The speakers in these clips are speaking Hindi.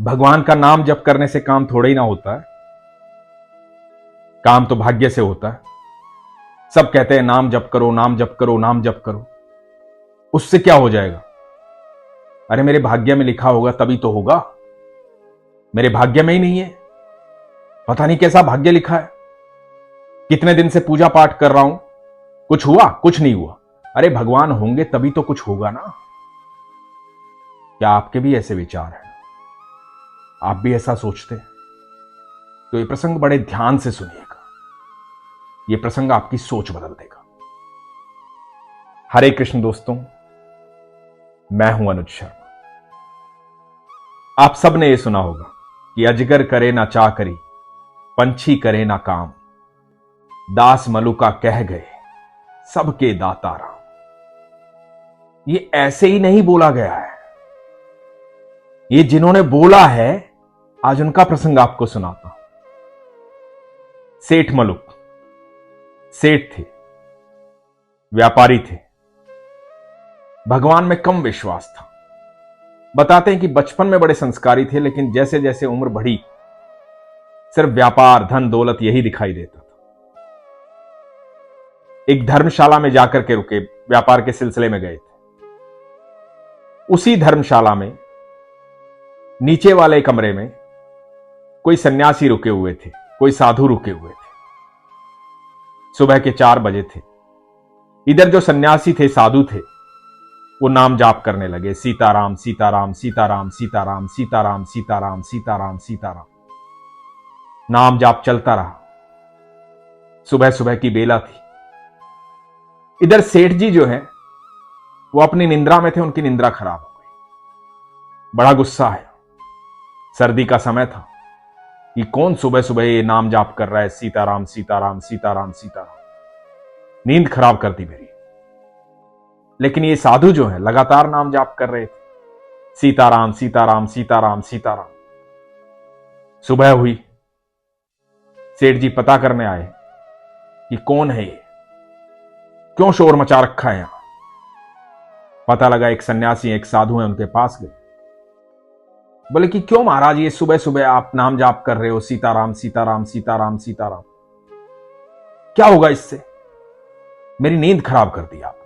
भगवान का नाम जप करने से काम थोड़ा ही ना होता है। काम तो भाग्य से होता है। सब कहते हैं नाम जप करो, नाम जप करो, नाम जप करो। उससे क्या हो जाएगा? अरे मेरे भाग्य में लिखा होगा तभी तो होगा। मेरे भाग्य में ही नहीं है। पता नहीं कैसा भाग्य लिखा है। कितने दिन से पूजा पाठ कर रहा हूं, कुछ हुआ? कुछ नहीं हुआ। अरे भगवान होंगे तभी तो कुछ होगा ना। क्या आपके भी ऐसे विचार हैं? आप भी ऐसा सोचते हैं? तो ये प्रसंग बड़े ध्यान से सुनिएगा। ये प्रसंग आपकी सोच बदल देगा। हरे कृष्ण दोस्तों, मैं हूं अनुज शर्मा। आप सबने ये सुना होगा कि अजगर करे ना चाकरी, पंछी करे ना काम, दास मलुका कह गए सबके दाता राम। ये ऐसे ही नहीं बोला गया है। ये जिन्होंने बोला है, आज उनका प्रसंग आपको सुनाता हूं। सेठ मलुक सेठ थे, व्यापारी थे। भगवान में कम विश्वास था। बताते हैं कि बचपन में बड़े संस्कारी थे, लेकिन जैसे जैसे उम्र बढ़ी सिर्फ व्यापार, धन, दौलत यही दिखाई देता था। एक धर्मशाला में जाकर के रुके, व्यापार के सिलसिले में गए थे। उसी धर्मशाला में नीचे वाले कमरे में कोई सन्यासी रुके हुए थे, कोई साधु रुके हुए थे। सुबह के 4 बजे थे। इधर जो सन्यासी थे, साधु थे, वो नाम जाप करने लगे, सीताराम सीताराम सीताराम सीताराम सीताराम सीताराम सीताराम सीताराम। नाम जाप चलता रहा। सुबह सुबह की बेला थी। इधर सेठ जी जो है वो अपनी निंद्रा में थे, उनकी निंद्रा खराब हो गई। बड़ा गुस्सा आया। सर्दी का समय था कि कौन सुबह सुबह ये नाम जाप कर रहा है, सीताराम सीताराम सीताराम सीताराम। नींद खराब कर दी मेरी। लेकिन ये साधु जो है लगातार नाम जाप कर रहे थे, सीताराम सीताराम सीताराम सीताराम। सुबह हुई। सेठ जी पता करने आए कि कौन है ये, क्यों शोर मचा रखा है यहां। पता लगा एक सन्यासी, एक साधु है, उनके पास गए। बोले कि क्यों महाराज ये सुबह सुबह आप नाम जाप कर रहे हो, सीताराम सीताराम सीताराम सीताराम, क्या होगा इससे? मेरी नींद खराब कर दी आपने।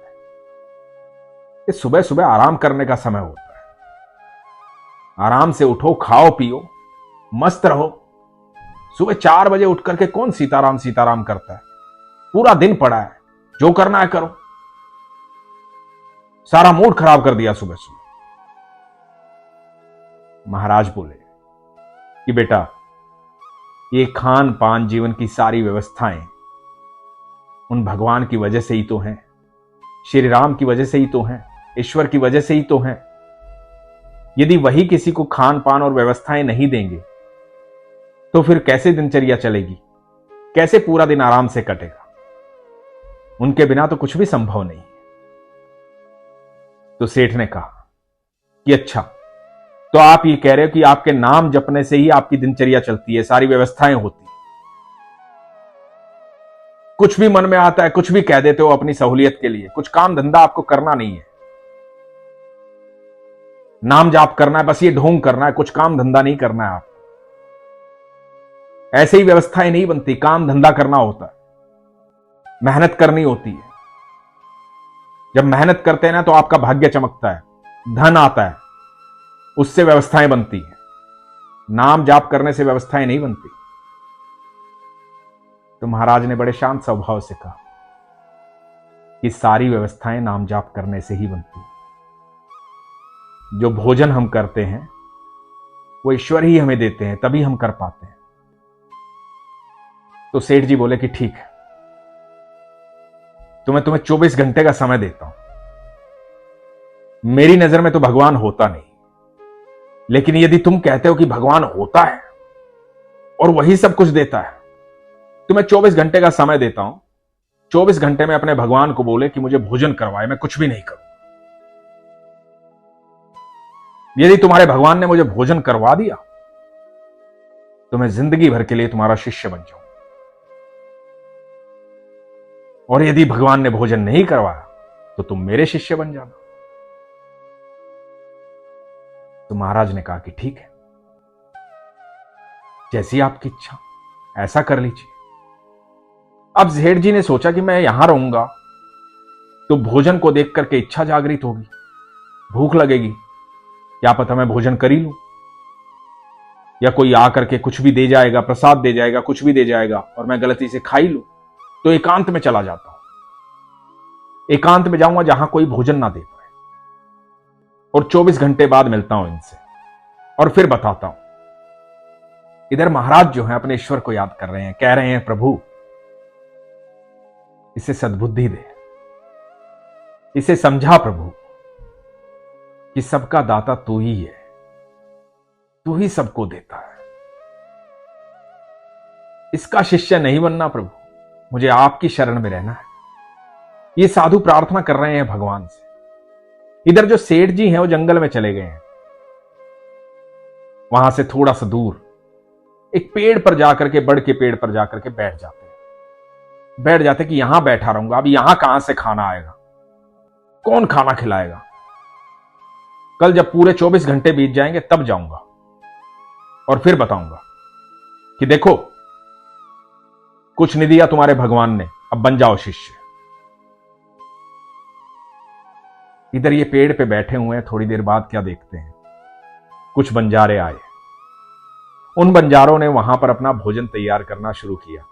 ये सुबह सुबह आराम करने का समय होता है। आराम से उठो, खाओ पियो, मस्त रहो। सुबह 4 बजे उठ करके कौन सीताराम सीताराम करता है? पूरा दिन पड़ा है, जो करना है करो। सारा मूड खराब कर दिया सुबह सुबह। महाराज बोले कि बेटा, ये खान पान, जीवन की सारी व्यवस्थाएं उन भगवान की वजह से ही तो हैं, श्री राम की वजह से ही तो हैं, ईश्वर की वजह से ही तो हैं। यदि वही किसी को खान पान और व्यवस्थाएं नहीं देंगे तो फिर कैसे दिनचर्या चलेगी? कैसे पूरा दिन आराम से कटेगा? उनके बिना तो कुछ भी संभव नहीं। तो सेठ ने कहा कि अच्छा, तो आप ये कह रहे हो कि आपके नाम जपने से ही आपकी दिनचर्या चलती है, सारी व्यवस्थाएं होती है। कुछ भी मन में आता है, कुछ भी कह देते हो अपनी सहूलियत के लिए। कुछ काम धंधा आपको करना नहीं है, नाम जाप करना है, बस ये ढोंग करना है, कुछ काम धंधा नहीं करना है। आप ऐसे ही व्यवस्थाएं नहीं बनती, काम धंधा करना होता है, मेहनत करनी होती है। जब मेहनत करते हैं ना तो आपका भाग्य चमकता है, धन आता है, उससे व्यवस्थाएं बनती हैं। नाम जाप करने से व्यवस्थाएं नहीं बनती। तो महाराज ने बड़े शांत स्वभाव से कहा कि सारी व्यवस्थाएं नाम जाप करने से ही बनती हैं। जो भोजन हम करते हैं वो ईश्वर ही हमें देते हैं, तभी हम कर पाते हैं। तो सेठ जी बोले कि ठीक है, तो मैं तुम्हें 24 घंटे का समय देता हूं। मेरी नजर में तो भगवान होता नहीं, लेकिन यदि तुम कहते हो कि भगवान होता है और वही सब कुछ देता है, तो मैं 24 घंटे का समय देता हूं। 24 घंटे में अपने भगवान को बोले कि मुझे भोजन करवाए, मैं कुछ भी नहीं करूं। यदि तुम्हारे भगवान ने मुझे भोजन करवा दिया तो मैं जिंदगी भर के लिए तुम्हारा शिष्य बन जाऊं, और यदि भगवान ने भोजन नहीं करवाया तो तुम मेरे शिष्य बन जाना। तो महाराज ने कहा कि ठीक है, जैसी आपकी इच्छा, ऐसा कर लीजिए। अब सेठ जी ने सोचा कि मैं यहां रहूंगा तो भोजन को देख करके इच्छा जागृत होगी, भूख लगेगी, क्या पता मैं भोजन कर ही लूं, या कोई आकर के कुछ भी दे जाएगा, प्रसाद दे जाएगा, कुछ भी दे जाएगा और मैं गलती से खा ही लूं। तो एकांत में चला जाता हूं, एकांत में जाऊंगा जहां कोई भोजन ना दे पाए, और 24 घंटे बाद मिलता हूं इनसे और फिर बताता हूं। इधर महाराज जो है अपने ईश्वर को याद कर रहे हैं, कह रहे हैं प्रभु इसे सद्बुद्धि दे, इसे समझा प्रभु कि सबका दाता तू ही है, तू ही सबको देता है। इसका शिष्य नहीं बनना प्रभु, मुझे आपकी शरण में रहना है। ये साधु प्रार्थना कर रहे हैं भगवान से। इधर जो सेठ जी हैं वो जंगल में चले गए हैं। वहां से थोड़ा सा दूर एक पेड़ पर जाकर के, बड़ के पेड़ पर जाकर के बैठ जाते कि यहां बैठा रहूंगा। अब यहां कहां से खाना आएगा, कौन खाना खिलाएगा? कल जब पूरे 24 घंटे बीत जाएंगे तब जाऊंगा और फिर बताऊंगा कि देखो कुछ नहीं दिया तुम्हारे भगवान ने, अब बन जाओ शिष्य। इधर ये पेड़ पे बैठे हुए हैं। थोड़ी देर बाद क्या देखते हैं, कुछ बंजारे आए। उन बंजारों ने वहां पर अपना भोजन तैयार करना शुरू किया।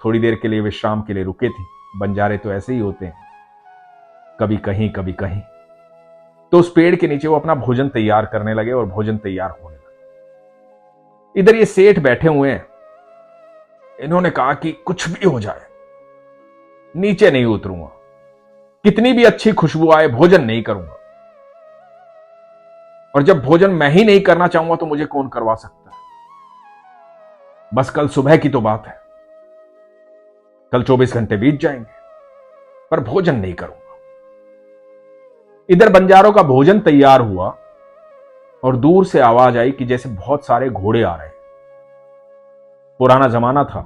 थोड़ी देर के लिए विश्राम के लिए रुके थे। बंजारे तो ऐसे ही होते हैं, कभी कहीं कभी कहीं। तो उस पेड़ के नीचे वो अपना भोजन तैयार करने लगे और भोजन तैयार होने लगा। इधर ये सेठ बैठे हुए हैं। इन्होंने कहा कि कुछ भी हो जाए नीचे नहीं उतरूंगा, कितनी भी अच्छी खुशबू आए भोजन नहीं करूंगा। और जब भोजन मैं ही नहीं करना चाहूंगा तो मुझे कौन करवा सकता है? बस कल सुबह की तो बात है, कल 24 घंटे बीत जाएंगे पर भोजन नहीं करूंगा। इधर बंजारों का भोजन तैयार हुआ और दूर से आवाज आई कि जैसे बहुत सारे घोड़े आ रहे हैं। पुराना जमाना था,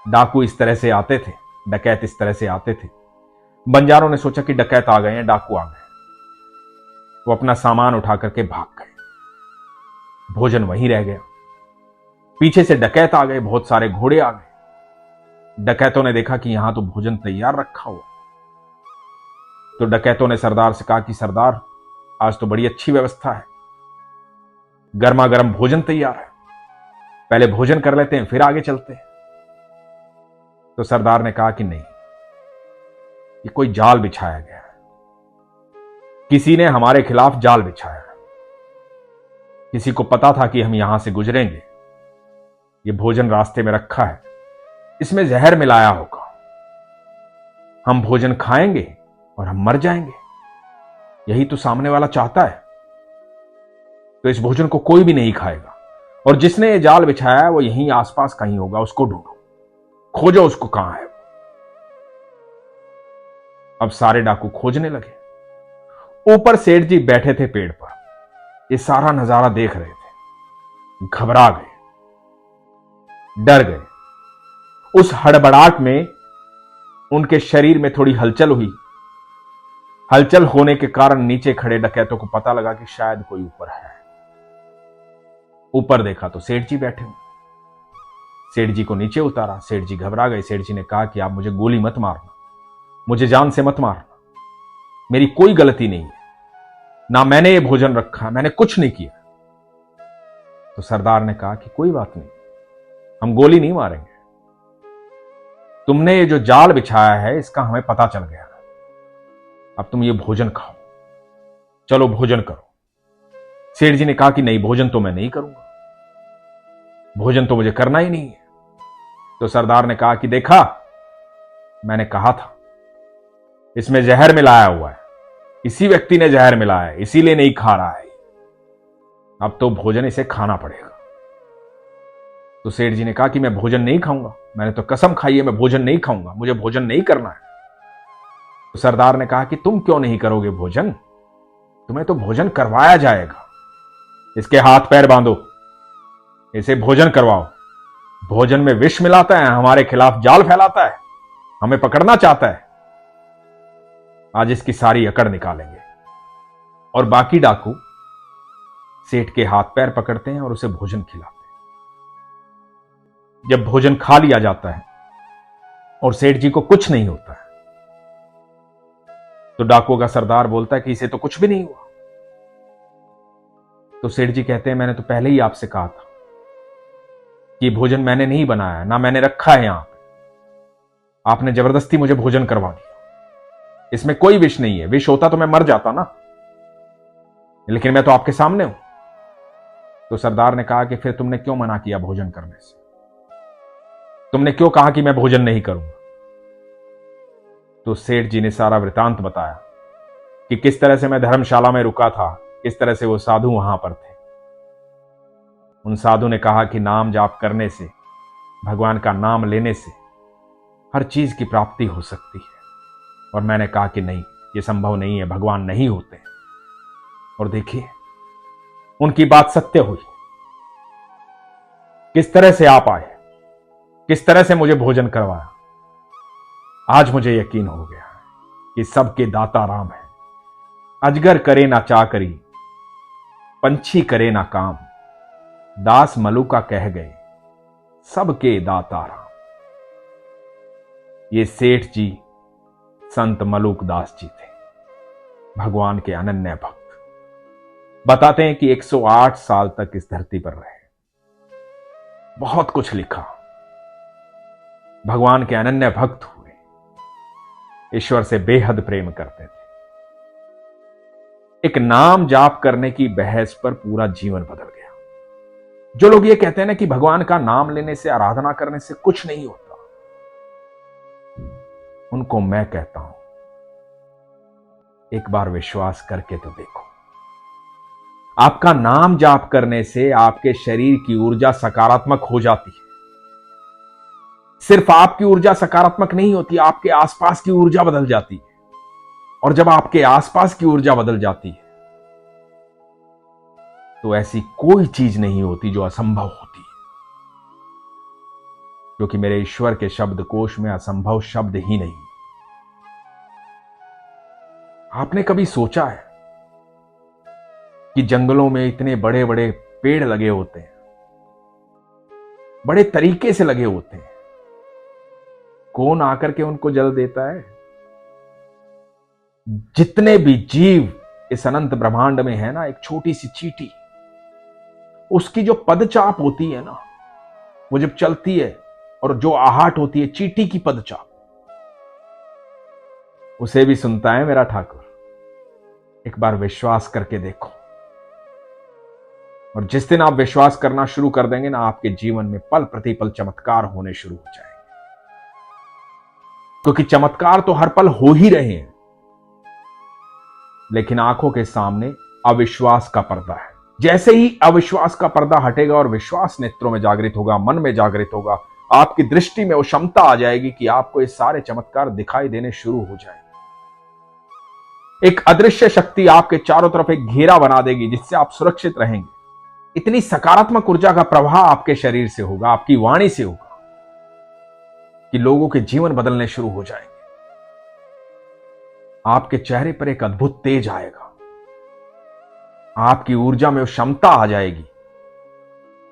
डाकू इस तरह से आते थे, डकैत इस तरह से आते थे। बंजारों ने सोचा कि डकैत आ गए हैं, डाकू आ गए। वो अपना सामान उठा करके भाग गए। भोजन वहीं रह गया। पीछे से डकैत आ गए, बहुत सारे घोड़े आ गए। डकैतों ने देखा कि यहां तो भोजन तैयार रखा हुआ। तो डकैतों ने सरदार से कहा कि सरदार आज तो बड़ी अच्छी व्यवस्था है, गर्मा गर्म भोजन तैयार है, पहले भोजन कर लेते हैं फिर आगे चलते हैं। तो सरदार ने कहा कि नहीं, ये कोई जाल बिछाया गया है, किसी ने हमारे खिलाफ जाल बिछाया है। किसी को पता था कि हम यहां से गुजरेंगे, ये भोजन रास्ते में रखा है, इसमें जहर मिलाया होगा। हम भोजन खाएंगे और हम मर जाएंगे, यही तो सामने वाला चाहता है। तो इस भोजन को कोई भी नहीं खाएगा, और जिसने ये जाल बिछाया है वो यहीं आसपास कहीं होगा, उसको ढूंढो, खोजो उसको कहां है। अब सारे डाकू खोजने लगे। ऊपर सेठ जी बैठे थे पेड़ पर, ये सारा नजारा देख रहे थे। घबरा गए, डर गए। उस हड़बड़ाहट में उनके शरीर में थोड़ी हलचल हुई। हलचल होने के कारण नीचे खड़े डकैतों को पता लगा कि शायद कोई ऊपर है। ऊपर देखा तो सेठ जी बैठे हुए। सेठ जी को नीचे उतारा। सेठ जी घबरा गए। सेठ जी ने कहा कि आप मुझे गोली मत मारना, मुझे जान से मत मारना, मेरी कोई गलती नहीं है, ना मैंने ये भोजन रखा, मैंने कुछ नहीं किया। तो सरदार ने कहा कि कोई बात नहीं, हम गोली नहीं मारेंगे, तुमने ये जो जाल बिछाया है इसका हमें पता चल गया, अब तुम ये भोजन खाओ, चलो भोजन करो। सेठ जी ने कहा कि नहीं, भोजन तो मैं नहीं करूंगा, भोजन तो मुझे करना ही नहीं है। तो सरदार ने कहा कि देखा, मैंने कहा था इसमें जहर मिलाया हुआ है, इसी व्यक्ति ने जहर मिलाया है, इसीलिए नहीं खा रहा है, अब तो भोजन इसे खाना पड़ेगा। तो सेठ जी ने कहा कि मैं भोजन नहीं खाऊंगा, मैंने तो कसम खाई है मैं भोजन नहीं खाऊंगा, मुझे भोजन नहीं करना है। तो सरदार ने कहा कि तुम क्यों नहीं करोगे भोजन, तुम्हें तो भोजन करवाया जाएगा, इसके हाथ पैर बांधो, इसे भोजन करवाओ। भोजन में विष मिलाता है, हमारे खिलाफ जाल फैलाता है, हमें पकड़ना चाहता है, आज इसकी सारी अकड़ निकालेंगे। और बाकी डाकू सेठ के हाथ पैर पकड़ते हैं और उसे भोजन खिलाते हैं। जब भोजन खा लिया जाता है और सेठ जी को कुछ नहीं होता है, तो डाकुओं का सरदार बोलता है कि इसे तो कुछ भी नहीं हुआ। तो सेठ जी कहते हैं, मैंने तो पहले ही आपसे कहा था कि भोजन मैंने नहीं बनाया, ना मैंने रखा है यहां पे, आपने जबरदस्ती मुझे भोजन करवा दिया। इसमें कोई विष नहीं है, विष होता तो मैं मर जाता ना, लेकिन मैं तो आपके सामने हूं। तो सरदार ने कहा कि फिर तुमने क्यों मना किया भोजन करने से, तुमने क्यों कहा कि मैं भोजन नहीं करूंगा। तो सेठ जी ने सारा वृतांत बताया कि किस तरह से मैं धर्मशाला में रुका था, किस तरह से वो साधु वहां पर थे। उन साधु ने कहा कि नाम जाप करने से, भगवान का नाम लेने से हर चीज की प्राप्ति हो सकती है। और मैंने कहा कि नहीं, ये संभव नहीं है, भगवान नहीं होते। और देखिए, उनकी बात सत्य हुई। किस तरह से आप आए, किस तरह से मुझे भोजन करवाया। आज मुझे यकीन हो गया कि सबके दाता राम है। अजगर करे ना चाकरी, पंछी करे ना काम, दास मलुका कह गए सबके दाता राम। ये सेठ जी संत मलुक दास जी थे, भगवान के अनन्य भक्त। बताते हैं कि 108 साल तक इस धरती पर रहे, बहुत कुछ लिखा, भगवान के अनन्य भक्त हुए, ईश्वर से बेहद प्रेम करते थे। एक नाम जाप करने की बहस पर पूरा जीवन बदल गया। जो लोग ये कहते हैं ना कि भगवान का नाम लेने से, आराधना करने से कुछ नहीं होता, उनको मैं कहता हूं, एक बार विश्वास करके तो देखो। आपका नाम जाप करने से आपके शरीर की ऊर्जा सकारात्मक हो जाती है। सिर्फ आपकी ऊर्जा सकारात्मक नहीं होती, आपके आसपास की ऊर्जा बदल जाती है। और जब आपके आसपास की ऊर्जा बदल जाती है, तो ऐसी कोई चीज नहीं होती जो असंभव होती है। क्योंकि मेरे ईश्वर के शब्दकोश में असंभव शब्द ही नहीं। आपने कभी सोचा है कि जंगलों में इतने बड़े बड़े पेड़ लगे होते हैं, बड़े तरीके से लगे होते हैं, कौन आकर के उनको जल देता है? जितने भी जीव इस अनंत ब्रह्मांड में है ना, एक छोटी सी चींटी, उसकी जो पदचाप होती है ना, वो जब चलती है और जो आहट होती है चींटी की पदचाप, उसे भी सुनता है मेरा ठाकुर। एक बार विश्वास करके देखो। और जिस दिन आप विश्वास करना शुरू कर देंगे ना, आपके जीवन में पल प्रतिपल चमत्कार होने शुरू हो जाएंगे। क्योंकि चमत्कार तो हर पल हो ही रहे हैं, लेकिन आंखों के सामने अविश्वास का पर्दा है। जैसे ही अविश्वास का पर्दा हटेगा और विश्वास नेत्रों में जागृत होगा, मन में जागृत होगा, आपकी दृष्टि में वो क्षमता आ जाएगी कि आपको ये सारे चमत्कार दिखाई देने शुरू हो जाएंगे। एक अदृश्य शक्ति आपके चारों तरफ एक घेरा बना देगी, जिससे आप सुरक्षित रहेंगे। इतनी सकारात्मक ऊर्जा का प्रवाह आपके शरीर से होगा, आपकी वाणी से होगा, कि लोगों के जीवन बदलने शुरू हो जाएंगे। आपके चेहरे पर एक अद्भुत तेज आएगा, आपकी ऊर्जा में वो क्षमता आ जाएगी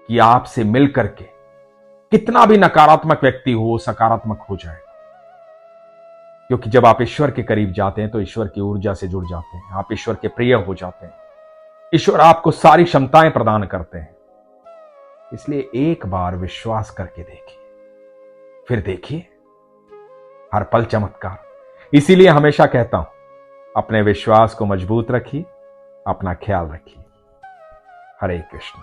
कि आपसे मिलकर के कितना भी नकारात्मक व्यक्ति हो, सकारात्मक हो जाएगा। क्योंकि जब आप ईश्वर के करीब जाते हैं तो ईश्वर की ऊर्जा से जुड़ जाते हैं, आप ईश्वर के प्रिय हो जाते हैं। ईश्वर आपको सारी क्षमताएं प्रदान करते हैं। इसलिए एक बार विश्वास करके देखिए, फिर देखिए हर पल चमत्कार। इसीलिए हमेशा कहता हूं, अपने विश्वास को मजबूत रखिए, अपना ख्याल रखिए। हरे कृष्ण।